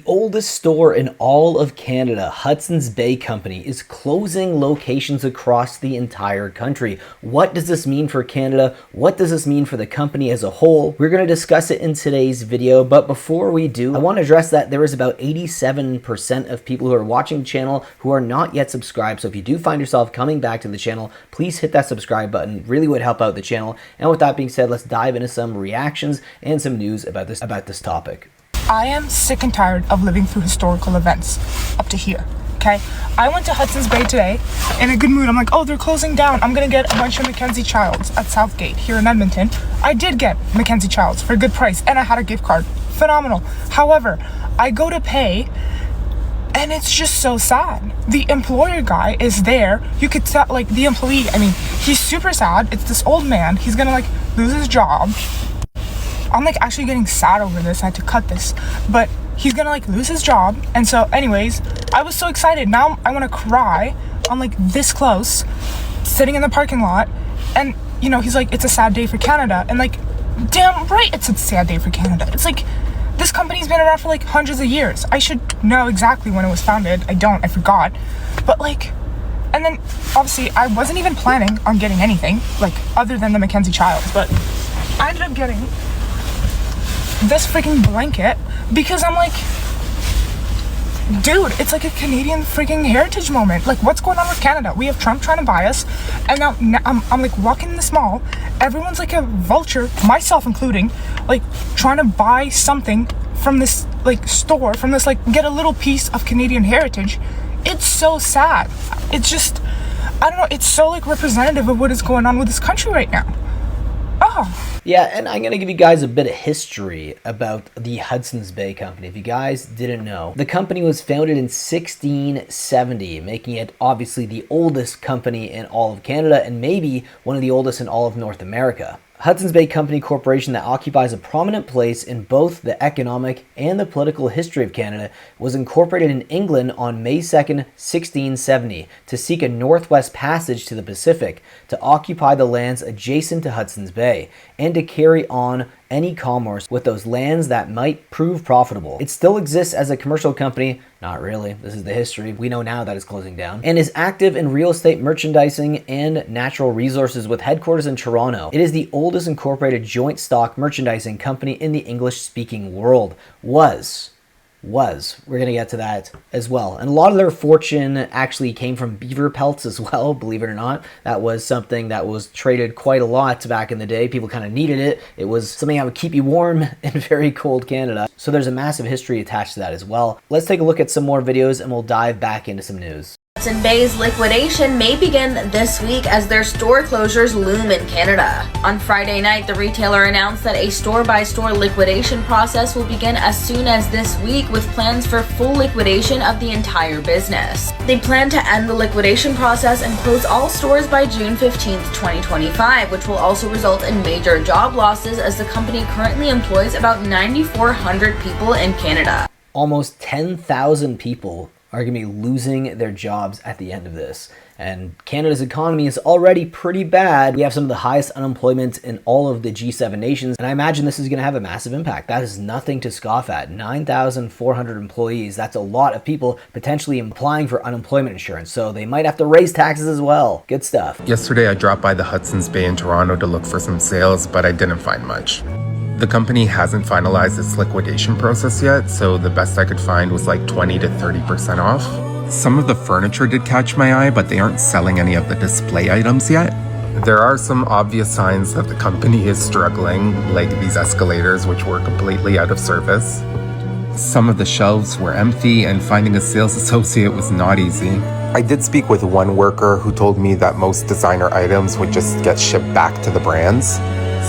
oldest store in all of Canada, Hudson's Bay Company, is closing locations across the entire country. What does this mean for Canada? What does this mean for the company as a whole? We're going to discuss it in today's video, but before we do, I want to address that there is about 87% of people who are watching the channel who are not yet subscribed. So if you do find yourself coming back to the channel, please hit that subscribe button. It really would help out the channel. And with that being said, let's dive into some reactions and some news about this topic. I am sick and tired of living through historical events up to here, okay? I went to Hudson's Bay today in a good mood. I'm like, oh, they're closing down. I'm gonna get a bunch of Mackenzie Childs at Southgate here in Edmonton. I did get Mackenzie Childs for a good price, and I had a gift card. Phenomenal. However, I go to pay, and it's just so sad. The employer guy is there. You could tell, like, the employee, I mean, he's super sad. It's this old man. He's gonna, like, lose his job. I'm like actually getting sad over this. I had to cut this, but he's gonna like lose his job. And so anyways, I was so excited. Now I want to cry. I'm like this close, sitting in the parking lot, and you know, he's like, it's a sad day for Canada. And like, damn right, it's a sad day for Canada. It's like, this company's been around for like hundreds of years. I should know exactly when it was founded. I don't, I forgot. But like, and then obviously I wasn't even planning on getting anything like other than the Mackenzie Childs, but I ended up getting this freaking blanket because I'm like, dude, it's like a Canadian freaking heritage moment. Like, what's going on with Canada? We have Trump trying to buy us, and now I'm like walking in this mall. Everyone's like a vulture, myself including, like trying to buy something from this like store, from this like get a little piece of Canadian heritage. It's so sad. It's just, I don't know. It's so like representative of what is going on with this country right now. Oh. Yeah, and I'm going to give you guys a bit of history about the Hudson's Bay Company. If you guys didn't know, the company was founded in 1670, making it obviously the oldest company in all of Canada and maybe one of the oldest in all of North America. Hudson's Bay Company Corporation, that occupies a prominent place in both the economic and the political history of Canada, was incorporated in England on May 2nd, 1670, to seek a northwest passage to the Pacific, to occupy the lands adjacent to Hudson's Bay, and to carry on any commerce with those lands that might prove profitable. It still exists as a commercial company. Not really. This is the history. We know now that it's closing down. And is active in real estate merchandising and natural resources with headquarters in Toronto. It is the oldest incorporated joint stock merchandising company in the English-speaking world. We're going to get to that as well. And a lot of their fortune actually came from beaver pelts as well, believe it or not. That was something that was traded quite a lot back in the day. People kind of needed it. It was something that would keep you warm in very cold Canada. So there's a massive history attached to that as well. Let's take a look at some more videos and we'll dive back into some news. Hudson Bay's liquidation may begin this week as their store closures loom in Canada. On Friday night, the retailer announced that a store-by-store liquidation process will begin as soon as this week, with plans for full liquidation of the entire business. They plan to end the liquidation process and close all stores by June 15, 2025, which will also result in major job losses as the company currently employs about 9,400 people in Canada. Almost 10,000 people are going to be losing their jobs at the end of this. And Canada's economy is already pretty bad. We have some of the highest unemployment in all of the G7 nations, and I imagine this is going to have a massive impact. That is nothing to scoff at. 9,400 employees, that's a lot of people potentially applying for unemployment insurance, so they might have to raise taxes as well. Good stuff. Yesterday I dropped by the Hudson's Bay in Toronto to look for some sales, but I didn't find much. The company hasn't finalized its liquidation process yet, so the best I could find was like 20 to 30% off. Some of the furniture did catch my eye, but they aren't selling any of the display items yet. There are some obvious signs that the company is struggling, like these escalators, which were completely out of service. Some of the shelves were empty, and finding a sales associate was not easy. I did speak with one worker who told me that most designer items would just get shipped back to the brands.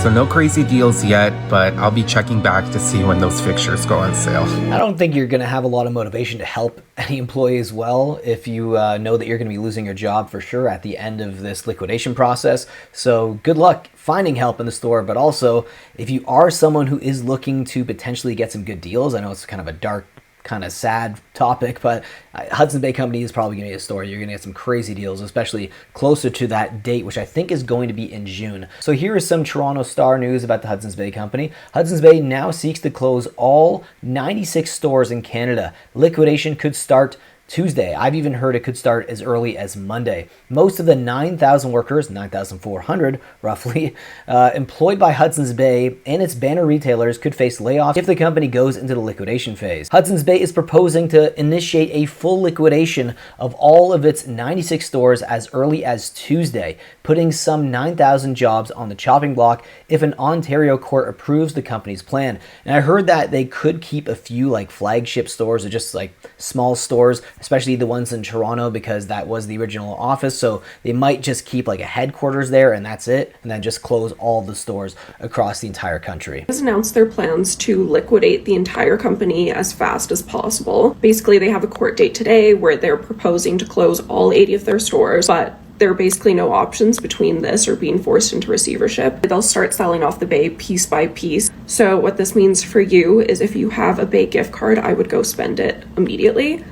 So no crazy deals yet, but I'll be checking back to see when those fixtures go on sale. I don't think you're going to have a lot of motivation to help any employee as well if you know that you're going to be losing your job for sure at the end of this liquidation process. So good luck finding help in the store, but also if you are someone who is looking to potentially get some good deals, I know it's kind of a dark kind of sad topic, but Hudson's Bay Company is probably going to be a story. You're going to get some crazy deals, especially closer to that date, which I think is going to be in June. So here is some Toronto Star news about the Hudson's Bay Company. Hudson's Bay now seeks to close all 96 stores in Canada. Liquidation could start Tuesday. I've even heard it could start as early as Monday. Most of the 9,000 workers, 9,400 roughly, employed by Hudson's Bay and its banner retailers could face layoffs if the company goes into the liquidation phase. Hudson's Bay is proposing to initiate a full liquidation of all of its 96 stores as early as Tuesday, putting some 9,000 jobs on the chopping block if an Ontario court approves the company's plan. And I heard that they could keep a few like flagship stores or just like small stores, especially the ones in Toronto, because that was the original office. So they might just keep like a headquarters there and that's it, and then just close all the stores across the entire country. Has announced their plans to liquidate the entire company as fast as possible. Basically, they have a court date today where they're proposing to close all 80 of their stores, but there are basically no options between this or being forced into receivership. They'll start selling off the Bay piece by piece. So what this means for you is if you have a Bay gift card, I would go spend it immediately.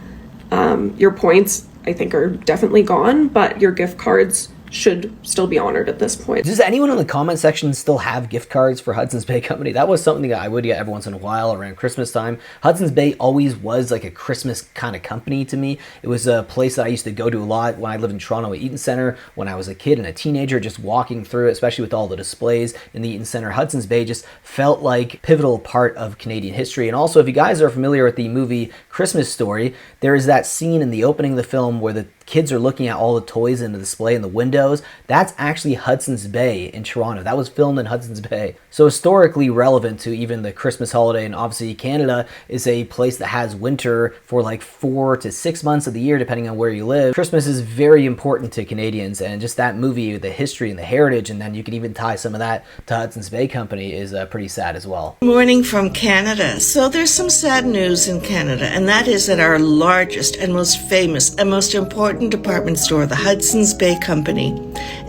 Your points, I think, are definitely gone, but your gift cards should still be honored at this point. Does anyone in the comment section still have gift cards for Hudson's Bay Company? That was something that I would get every once in a while around Christmas time. Hudson's Bay always was like a Christmas kind of company to me. It was a place that I used to go to a lot when I lived in Toronto at Eaton Centre, when I was a kid and a teenager, just walking through it, especially with all the displays in the Eaton Centre. Hudson's Bay just felt like a pivotal part of Canadian history. And also, if you guys are familiar with the movie Christmas Story, there is that scene in the opening of the film where the kids are looking at all the toys in the display in the windows. That's actually Hudson's Bay in Toronto. That was filmed in Hudson's Bay. So historically relevant to even the Christmas holiday. And obviously Canada is a place that has winter for like 4 to 6 months of the year, depending on where you live. Christmas is very important to Canadians, and just that movie, the history and the heritage, and then you can even tie some of that to Hudson's Bay Company, is pretty sad as well. Morning from Canada. So there's some sad news in Canada, and that is that our largest and most famous and most important department store, the Hudson's Bay Company,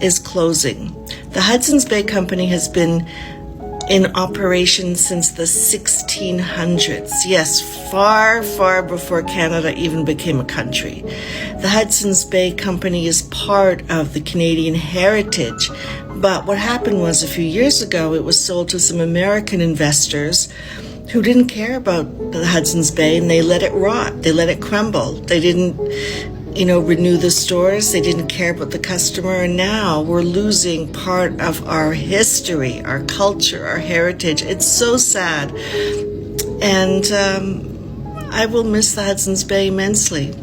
is closing. The Hudson's Bay Company has been in operation since the 1600s. Yes, far, far before Canada even became a country. The Hudson's Bay Company is part of the Canadian heritage. But what happened was a few years ago, it was sold to some American investors who didn't care about the Hudson's Bay, and they let it rot. They let it crumble. They didn't renew the stores. They didn't care about the customer. And now we're losing part of our history, our culture, our heritage. It's so sad. And I will miss the Hudson's Bay immensely.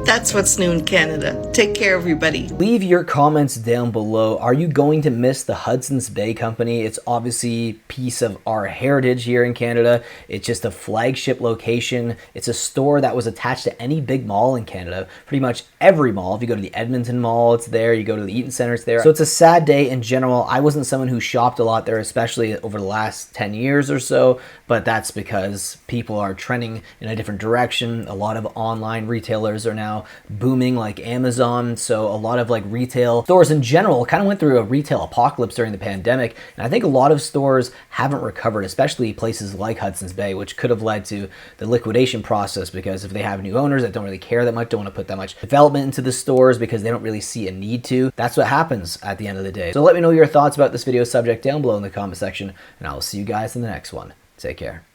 That's what's new in Canada. Take care, everybody. Leave your comments down below. Are you going to miss the Hudson's Bay Company? It's obviously a piece of our heritage here in Canada. It's just a flagship location. It's a store that was attached to any big mall in Canada. Pretty much every mall. If you go to the Edmonton Mall, it's there. You go to the Eaton Centre, it's there. So it's a sad day in general. I wasn't someone who shopped a lot there, especially over the last 10 years or so, but that's because people are trending in a different direction. A lot of online retailers are now booming, like Amazon. So a lot of like retail stores in general kind of went through a retail apocalypse during the pandemic. And I think a lot of stores haven't recovered, especially places like Hudson's Bay, which could have led to the liquidation process, because if they have new owners that don't really care that much, don't want to put that much development into the stores because they don't really see a need to, that's what happens at the end of the day. So let me know your thoughts about this video subject down below in the comment section, and I'll see you guys in the next one. Take care.